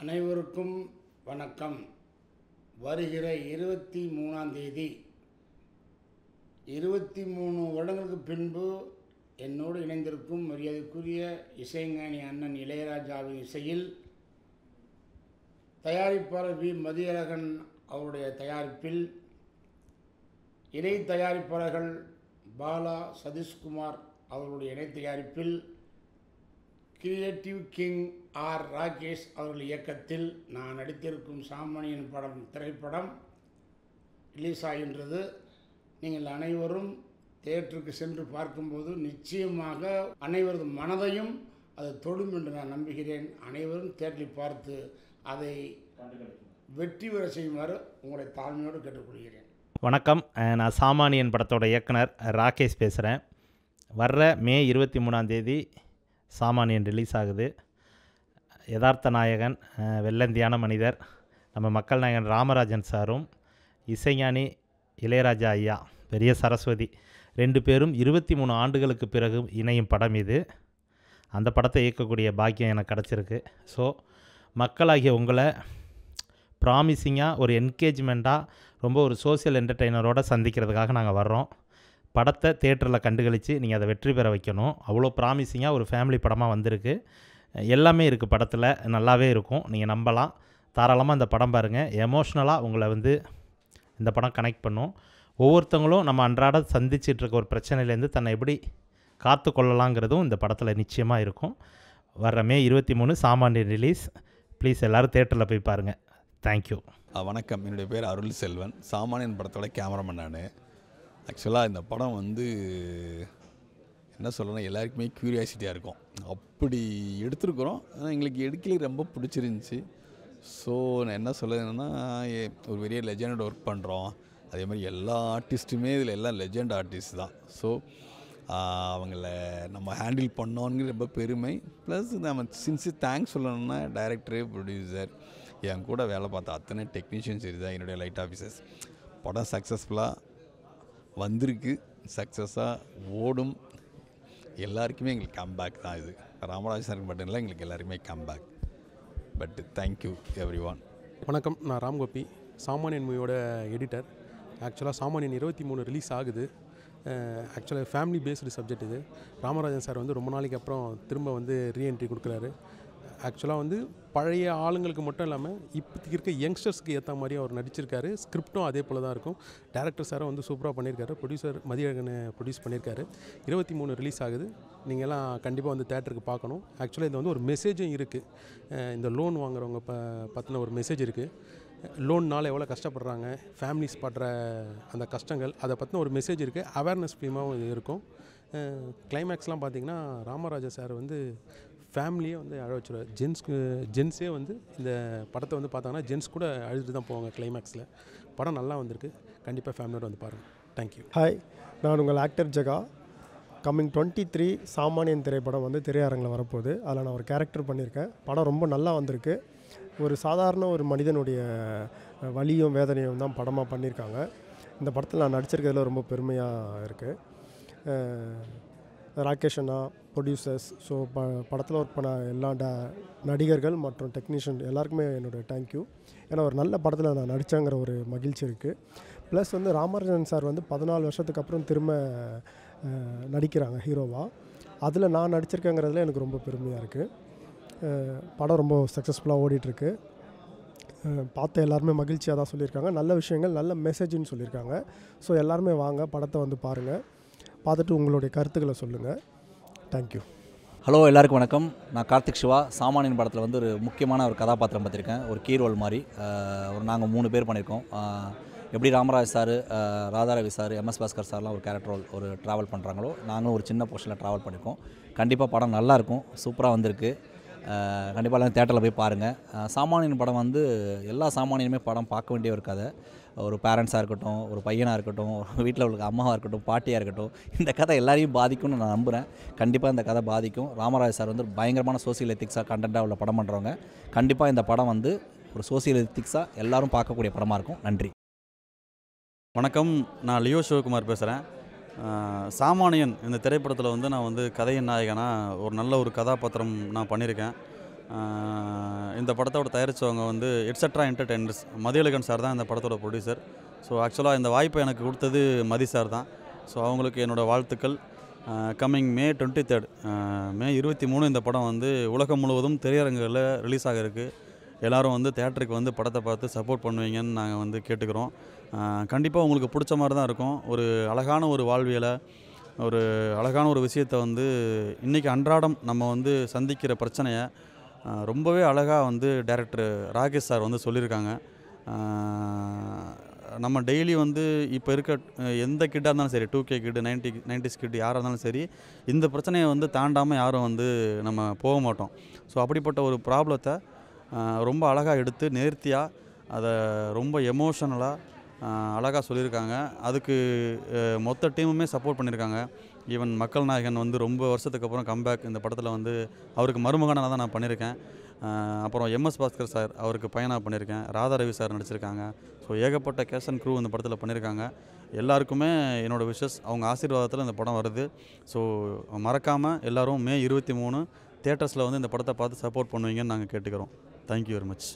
அனைவருக்கும் வணக்கம். வருகிற 23ஆம் தேதி 23 வருடங்களுக்கு பின்பு என்னோடு இணைந்திருக்கும் மரியாதைக்குரிய இசைஞானி அண்ணன் இளையராஜாவின் இசையில் தயாரிப்பாளர் வி மதியழகன் அவருடைய தயாரிப்பில் இணை தயாரிப்பாளர்கள் பாலா சதீஷ்குமார் அவர்களுடைய இணை தயாரிப்பில் கிரியேட்டிவ் கிங் ஆர் ராகேஷ் அவர்கள் இயக்கத்தில் நான் நடித்திருக்கும் சாமானியன் திரைப்படம் ரிலீஸ் ஆகின்றது. நீங்கள் அனைவரும் தியேட்டருக்கு சென்று பார்க்கும்போது நிச்சயமாக அனைவரது மனதையும் அது தொடும் என்று நான் நம்புகிறேன். அனைவரும் தியேட்டரில் பார்த்து அதை வெற்றி பெற செய்யுமாறு உங்களை தாழ்மையோடு கேட்டுக்கொள்கிறேன். வணக்கம், நான் சாமானியன் படத்தோட இயக்குனர் ராகேஷ் பேசுகிறேன். வர்ற மே 23ஆம் தேதி சாமானியன் ரிலீஸ் ஆகுது. யதார்த்த நாயகன், வெள்ளந்தியான மனிதர், நம்ம மக்கள் நாயகன் ராமராஜன் சாரும் இசைஞானி இளையராஜா ஐயா பெரிய சரஸ்வதி 2 பேரும் 23 ஆண்டுகளுக்கு பிறகு இணையும் படம் இது. அந்த படத்தை இயக்கக்கூடிய பாக்கியம் எனக்கு கிடச்சிருக்கு. ஸோ மக்களாகிய உங்களை ப்ராமிசிங்காக ஒரு என்கேஜ்மெண்ட்டாக ரொம்ப ஒரு சோசியல் என்டர்டெய்னரோடு சந்திக்கிறதுக்காக நாங்கள் வர்றோம். படத்தை தேட்டரில் கண்டுகளித்து நீங்கள் அதை வெற்றி பெற வைக்கணும். அவ்வளோ ப்ராமிசிங்காக ஒரு ஃபேமிலி படமாக வந்திருக்கு. எல்லாமே இருக்குது படத்தில், நல்லாவே இருக்கும். நீங்கள் நம்பலாம். தாராளமாக இந்த படம் பாருங்கள். எமோஷ்னலாக உங்களை இந்த படம் கனெக்ட் பண்ணும். ஒவ்வொருத்தவங்களும் நம்ம அன்றாட சந்திச்சிட்ருக்க ஒரு பிரச்சனையிலேருந்து தன்னை எப்படி காத்து கொள்ளலாங்கிறதும் இந்த படத்தில் நிச்சயமாக இருக்கும். வர்ற மே 23 சாமானியன் ரிலீஸ். ப்ளீஸ் எல்லோரும் தேட்டரில் போய் பாருங்கள். தேங்க்யூ. வணக்கம், என்னுடைய பேர் அருள் செல்வன். சாமானியன் படத்தோட கேமராமேன் நான். ஆக்சுவலாக இந்த படம் என்ன சொல்லணும், எல்லாருக்குமே க்யூரியாசிட்டியாக இருக்கும். அப்படி எடுத்துருக்குறோம். ஆனால் எங்களுக்கு எடுக்கல ரொம்ப பிடிச்சிருந்துச்சி. ஸோ நான் என்ன சொல்லுறேன்னா, ஒரு பெரிய லெஜெண்டோட ஒர்க் பண்ணுறோம். அதே மாதிரி எல்லா ஆர்டிஸ்ட்டுமே இதில் எல்லாம் லெஜெண்ட் ஆர்டிஸ்ட் தான். ஸோ அவங்கள நம்ம ஹேண்டில் பண்ணோங்கிற ரொம்ப பெருமை. ப்ளஸ் நம்ம சின்சியர் தேங்க்ஸ் சொல்லணும்னா டைரக்டரு, ப்ரொடியூசர், என் கூட வேலை பார்த்த அத்தனை டெக்னீஷியன்ஸ் இதுதான், என்னுடைய லைட் ஆஃபீஸர்ஸ். படம் சக்ஸஸ்ஃபுல்லாக வந்திருக்கு, சக்ஸஸாக ஓடும். எல்லாருக்குமே எங்களுக்கு கம்பேக் தான் இது. ராமராஜ் சாருக்கு மட்டும் இல்லை, எங்களுக்கு எல்லாருக்குமே comeback. But thank you every one. வணக்கம், நான் ராம்கோபி, சாமானியன் மூவியோட எடிட்டர். ஆக்சுவலாக சாமானியன் 23 ரிலீஸ் ஆகுது. ஆக்சுவலாக ஃபேமிலி பேஸ்டு சப்ஜெக்ட் இது. ராமராஜன் சார் ரொம்ப நாளைக்கு அப்புறம் திரும்ப ரீஎன்ட்ரி கொடுக்குறாரு. ஆக்சுவலாக பழைய ஆளுங்களுக்கு மட்டும் இல்லாமல் இப்போதைக்கு இருக்க யங்ஸ்டர்ஸ்க்கு ஏற்ற மாதிரி அவர் நடிச்சிருக்காரு. ஸ்கிரிப்டும் அதே போல் தான் இருக்கும். டேரக்டர் சாரும் சூப்பராக பண்ணியிருக்காரு. ப்ரொடியூசர் மதியழகனை ப்ரொடியூஸ் பண்ணியிருக்காரு. 23 ரிலீஸ் ஆகுது. நீங்கள்லாம் கண்டிப்பாக தேட்டருக்கு பார்க்கணும். ஆக்சுவலாக இது ஒரு மெசேஜும் இருக்குது. இந்த லோன் வாங்குறவங்க பற்றின ஒரு மெசேஜ் இருக்குது. லோன்னால் எவ்வளோ கஷ்டப்படுறாங்க, ஃபேமிலிஸ் படுற அந்த கஷ்டங்கள், அதை பற்றின ஒரு மெசேஜ் இருக்குது. அவேர்னஸ் ஃபிலிமாகவும் இருக்கும். கிளைமேக்ஸ்லாம் பார்த்திங்கன்னா ராமராஜா சார் ஃபேமிலியே அழ வச்சுருவார். ஜென்ஸே இந்த படத்தை பார்த்தாங்கன்னா ஜென்ஸ் கூட அழுதுட்டு தான் போவாங்க கிளைமேக்ஸில். படம் நல்லா வந்திருக்கு. கண்டிப்பாக ஃபேமிலியோடு பாருங்கள். தேங்க்யூ. ஹாய், நான் உங்கள் ஆக்டர் ஜெகா. கம்மிங் 23 சாமானியன் திரைப்படம் திரையரங்கில் வரப்போகுது. அதில் நான் ஒரு கேரக்டர் பண்ணியிருக்கேன். படம் ரொம்ப நல்லா வந்திருக்கு. ஒரு சாதாரண ஒரு மனிதனுடைய வலியும் வேதனையும் தான் படமாக பண்ணியிருக்காங்க. இந்த படத்தில் நான் நடிச்சிருக்கிறதுல ரொம்ப பெருமையாக இருக்குது. ராகேஷ் அண்ணா, ப்ரொடியூசர்ஸ், ஸோ படத்தில் ஒர்க் பண்ண எல்லா நடிகர்கள் மற்றும் டெக்னீஷியன் எல்லாருக்குமே என்னோடய தேங்க்யூ. ஏன்னா ஒரு நல்ல படத்தில் நான் நடித்தேங்கிற ஒரு மகிழ்ச்சி இருக்குது. ப்ளஸ் ராமராஜன் சார் 14 வருஷத்துக்கு அப்புறம் திரும்ப நடிக்கிறாங்க ஹீரோவாக. அதில் நான் நடிச்சிருக்கேங்கிறதுல எனக்கு ரொம்ப பெருமையாக இருக்குது. படம் ரொம்ப சக்ஸஸ்ஃபுல்லாக ஓடிட்டுருக்கு. பார்த்த எல்லாருமே மகிழ்ச்சியாக தான் சொல்லியிருக்காங்க. நல்ல விஷயங்கள், நல்ல மெசேஜ்னு சொல்லியிருக்காங்க. ஸோ எல்லாருமே வாங்க, படத்தை பாருங்கள். பார்த்துட்டு உங்களுடைய கருத்துக்களை சொல்லுங்கள். தேங்க்யூ. ஹலோ, எல்லாருக்கும் வணக்கம். நான் கார்த்திக் சிவா. சாமானியன் படத்தில் ஒரு முக்கியமான ஒரு கதாபாத்திரம் பார்த்துருக்கேன். ஒரு கீ ரோல் மாதிரி. நாங்கள் 3 பேர் பண்ணியிருக்கோம். எப்படி Ramaraj sir, Radharavi sir, MS Bhaskar சார்லாம் ஒரு கேரக்டர் ரோல் ஒரு ட்ராவல் பண்ணுறாங்களோ, நாங்களும் ஒரு சின்ன போர்ஷனில் ட்ராவல் பண்ணியிருக்கோம். கண்டிப்பாக படம் நல்லாயிருக்கும், சூப்பராக வந்திருக்கு. கண்டிப்பாக எல்லாம் தேட்டரில் போய் பாருங்கள். சாமானியன் படம் எல்லா சாமானியனுமே படம் பார்க்க வேண்டிய ஒரு கதை. ஒரு பேரண்ட்ஸாக இருக்கட்டும், ஒரு பையனாக இருக்கட்டும், வீட்டில் உள்ள அம்மாவாக இருக்கட்டும், பாட்டியாக இருக்கட்டும், இந்த கதை எல்லாரையும் பாதிக்கும்னு நான் நம்புகிறேன். கண்டிப்பாக இந்த கதை பாதிக்கும். ராமராஜ் சார் பயங்கரமான சோசியல் எத்திக்ஸாக கண்டென்ட்டாக உள்ள படம் பண்ணுறவங்க. கண்டிப்பாக இந்த படம் ஒரு சோசியல் எத்திக்ஸாக எல்லோரும் பார்க்கக்கூடிய படமாக இருக்கும். நன்றி. வணக்கம், நான் லியோ சிவகுமார் பேசுகிறேன். சாமானியன் இந்த திரைப்படத்தில் நான் கதையின் நாயகனாக ஒரு நல்ல ஒரு கதாபாத்திரம் நான் பண்ணியிருக்கேன். இந்த படத்தோட தயாரித்தவங்க வந்து எட்ஸெட்ரா என்டர்டெயினர்ஸ் மதியழகன் சார் தான் இந்த படத்தோட ப்ரொடியூசர். ஸோ ஆக்சுவலாக இந்த வாய்ப்பை எனக்கு கொடுத்தது மதி சார் தான். ஸோ அவங்களுக்கு என்னோடய வாழ்த்துக்கள். கம்மிங் மே 23 மே 23 இந்த படம் வந்து உலகம் முழுவதும் திரையரங்குகளில் ரிலீஸ் ஆக இருக்குது. எல்லோரும் வந்து தேட்டருக்கு வந்து படத்தை பார்த்து சப்போர்ட் பண்ணுவீங்கன்னு நாங்கள் வந்து கேட்டுக்கிறோம். கண்டிப்பாக உங்களுக்கு பிடிச்ச மாதிரி தான் இருக்கும். ஒரு அழகான ஒரு வாழ்வியலை, ஒரு அழகான ஒரு விஷயத்தை வந்து இன்றைக்கி அன்றாடம் நம்ம வந்து சந்திக்கிற பிரச்சனையை ரொம்பவே அழகாக வந்து டைரக்டர் ராகேஷ் சார் வந்து சொல்லியிருக்காங்க. நம்ம டெய்லி வந்து இப்போ இருக்க எந்த கிட்டாக இருந்தாலும் சரி, 2K கிட்டு, 90s கிட்டு யாராக இருந்தாலும் சரி, இந்த பிரச்சனையை வந்து தாண்டாமல் யாரும் வந்து நம்ம போக மாட்டோம். ஸோ அப்படிப்பட்ட ஒரு ப்ராப்ளத்தை ரொம்ப அழகாக எடுத்து நேர்த்தியாக அதை ரொம்ப எமோஷனலாக அழகாக சொல்லியிருக்காங்க. அதுக்கு மொத்த டீமுமே சப்போர்ட் பண்ணியிருக்காங்க. ஈவன் மக்கள் நாயகன் வந்து ரொம்ப வருஷத்துக்கு அப்புறம் கம்பேக் இந்த படத்தில் வந்து அவருக்கு மருமகனாக தான் நான் பண்ணியிருக்கேன். அப்புறம் எம்எஸ் பாஸ்கர் சார் அவருக்கு பையனாக பண்ணியிருக்கேன். ராதா ரவி சார் நடிச்சிருக்காங்க. ஸோ ஏகப்பட்ட கேஷ் அண்ட் க்ரூ இந்த படத்தில் பண்ணியிருக்காங்க. எல்லாருக்குமே என்னோடய விஷஸ், அவங்க ஆசீர்வாதத்தில் இந்த படம் வருது. ஸோ மறக்காமல் எல்லோரும் மே 23 தியேட்டர்ஸில் வந்து இந்த படத்தை பார்த்து சப்போர்ட் பண்ணுவீங்கன்னு நாங்கள் கேட்டுக்கிறோம். Thank you very much.